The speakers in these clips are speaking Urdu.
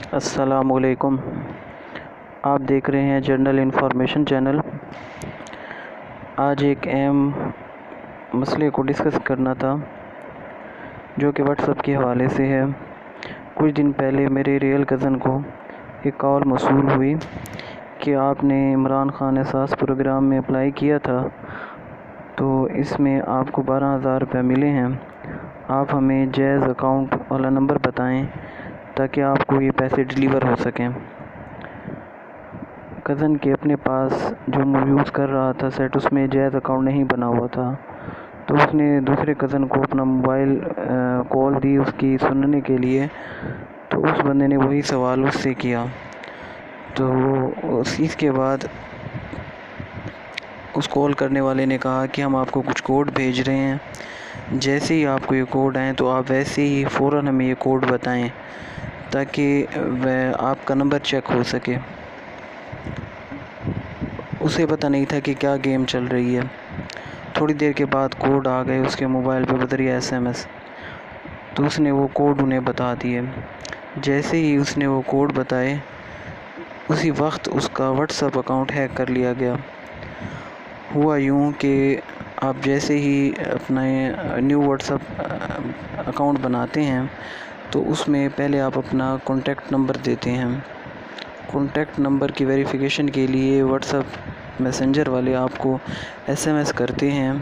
السلام علیکم، آپ دیکھ رہے ہیں جنرل انفارمیشن چینل۔ آج ایک اہم مسئلے کو ڈسکس کرنا تھا جو کہ واٹس ایپ کے حوالے سے ہے۔ کچھ دن پہلے میرے ریئل کزن کو ایک کال موصول ہوئی کہ آپ نے عمران خان احساس پروگرام میں اپلائی کیا تھا، تو اس میں آپ کو 12,000 روپے ملے ہیں۔ آپ ہمیں جائز اکاؤنٹ والا نمبر بتائیں تاکہ آپ کو یہ پیسے ڈیلیور ہو سکیں۔ کزن کے اپنے پاس جو یوز کر رہا تھا سیٹ، اس میں جائز اکاؤنٹ نہیں بنا ہوا تھا، تو اس نے دوسرے کزن کو اپنا موبائل کال دی اس کی سننے کے لیے، تو اس بندے نے وہی سوال اس سے کیا۔ تو اس کے بعد اس کال کرنے والے نے کہا کہ ہم آپ کو کچھ کوڈ بھیج رہے ہیں، جیسے ہی آپ کو یہ کوڈ آئیں تو آپ ویسے ہی فوراً ہمیں یہ کوڈ بتائیں تاکہ آپ کا نمبر چیک ہو سکے۔ اسے پتہ نہیں تھا کہ کیا گیم چل رہی ہے۔ تھوڑی دیر کے بعد کوڈ آ گئے اس کے موبائل پہ بذریعہ SMS، تو اس نے وہ کوڈ انہیں بتا دیے۔ جیسے ہی اس نے وہ کوڈ بتائے، اسی وقت اس کا واٹس ایپ اکاؤنٹ ہیک کر لیا گیا۔ ہوا یوں کہ آپ جیسے ہی اپنا نیو واٹس ایپ اکاؤنٹ بناتے ہیں تو اس میں پہلے آپ اپنا کانٹیکٹ نمبر دیتے ہیں۔ کانٹیکٹ نمبر کی ویریفیکیشن کے لیے واٹس ایپ میسنجر والے آپ کو SMS کرتے ہیں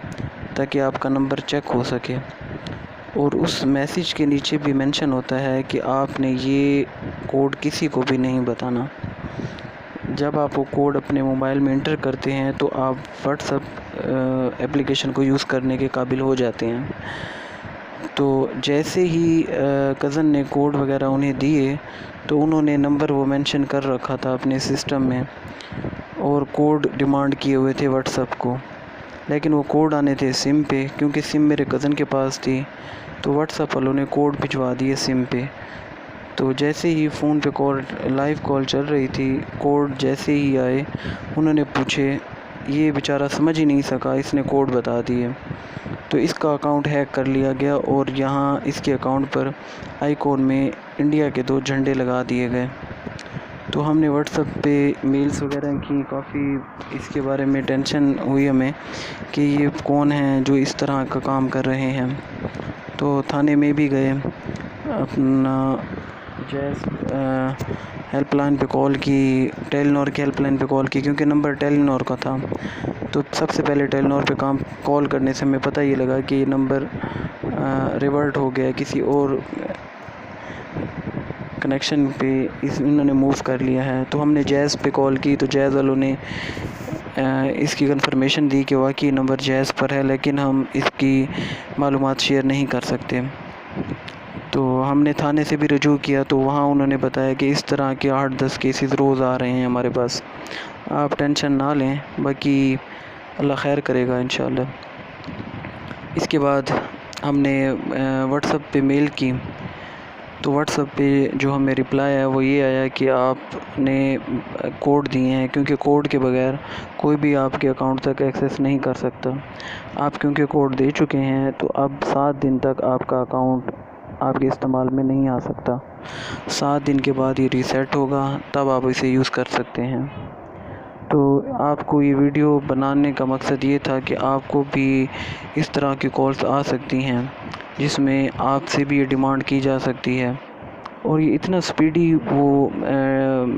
تاکہ آپ کا نمبر چیک ہو سکے، اور اس میسیج کے نیچے بھی مینشن ہوتا ہے کہ آپ نے یہ کوڈ کسی کو بھی نہیں بتانا۔ جب آپ وہ کوڈ اپنے موبائل میں انٹر کرتے ہیں تو آپ واٹس ایپ اپلیکیشن کو یوز کرنے کے قابل ہو جاتے ہیں۔ تو جیسے ہی کزن نے کوڈ وغیرہ انہیں دیے تو انہوں نے نمبر وہ مینشن کر رکھا تھا اپنے سسٹم میں، اور کوڈ ڈیمانڈ کیے ہوئے تھے واٹس ایپ کو، لیکن وہ کوڈ آنے تھے سم پہ، کیونکہ سم میرے کزن کے پاس تھی، تو واٹس ایپ والوں نے کوڈ بھجوا دیے سم پہ۔ تو جیسے ہی فون پہ لائیو کال چل رہی تھی، کوڈ جیسے ہی آئے انہوں نے پوچھے، یہ بیچارہ سمجھ ہی نہیں سکا، اس نے کوڈ بتا دیے، تو اس کا اکاؤنٹ ہیک کر لیا گیا، اور یہاں اس کے اکاؤنٹ پر آئیکن میں انڈیا کے 2 جھنڈے لگا دیے گئے۔ تو ہم نے واٹس ایپ پہ میلز وغیرہ کی، کافی اس کے بارے میں ٹینشن ہوئی ہمیں کہ یہ کون ہیں جو اس طرح کا کام کر رہے ہیں۔ تو تھانے میں بھی گئے، اپنا جیز ہیلپ لائن پہ کال کی، ٹیلی نار کی ہیلپ لائن پہ کال کی، کیونکہ نمبر ٹیلی نار کا تھا۔ تو سب سے پہلے ٹیلی نار پہ کال کرنے سے ہمیں پتہ یہ لگا کہ یہ نمبر ریورٹ ہو گیا، کسی اور کنیکشن پہ انہوں نے موو کر لیا ہے۔ تو ہم نے جیز پہ کال کی، تو جیز والوں نے اس کی کنفرمیشن دی کہ واقعی نمبر جیز پر ہے، لیکن ہم اس کی معلومات شیئر نہیں کر سکتے۔ تو ہم نے تھانے سے بھی رجوع کیا، تو وہاں انہوں نے بتایا کہ اس طرح کے 8-10 کیسز روز آ رہے ہیں ہمارے پاس، آپ ٹینشن نہ لیں، باقی اللہ خیر کرے گا انشاءاللہ۔ اس کے بعد ہم نے واٹس ایپ پہ میل کی، تو واٹس ایپ پہ جو ہمیں رپلائی آیا وہ یہ آیا کہ آپ نے کوڈ دیے ہیں، کیونکہ کوڈ کے بغیر کوئی بھی آپ کے اکاؤنٹ تک ایکسیس نہیں کر سکتا۔ آپ کیونکہ کوڈ دے چکے ہیں تو اب 7 دن تک آپ کا اکاؤنٹ آپ کے استعمال میں نہیں آ سکتا۔ 7 دن کے بعد یہ ریسیٹ ہوگا، تب آپ اسے یوز کر سکتے ہیں۔ تو آپ کو یہ ویڈیو بنانے کا مقصد یہ تھا کہ آپ کو بھی اس طرح کی کالز آ سکتی ہیں جس میں آپ سے بھی یہ ڈیمانڈ کی جا سکتی ہے، اور یہ اتنا سپیڈی وہ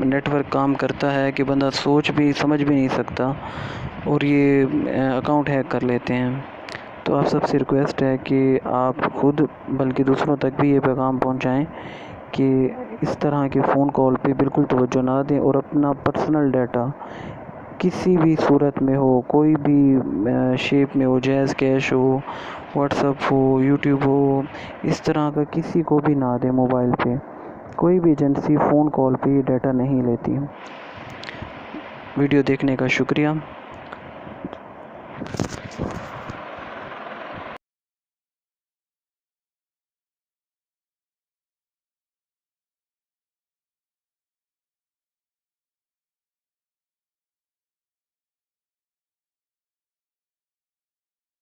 نیٹ ورک کام کرتا ہے کہ بندہ سمجھ بھی نہیں سکتا، اور یہ اکاؤنٹ ہیک کر لیتے ہیں۔ تو آپ سب سے ریکویسٹ ہے کہ آپ خود بلکہ دوسروں تک بھی یہ پیغام پہنچائیں کہ اس طرح کے فون کال پہ بالکل توجہ نہ دیں، اور اپنا پرسنل ڈیٹا کسی بھی صورت میں ہو، کوئی بھی شیپ میں ہو، جیز کیش ہو، واٹس ایپ ہو، یوٹیوب ہو، اس طرح کا کسی کو بھی نہ دیں موبائل پہ۔ کوئی بھی ایجنسی فون کال پہ یہ ڈیٹا نہیں لیتی۔ ویڈیو دیکھنے کا شکریہ۔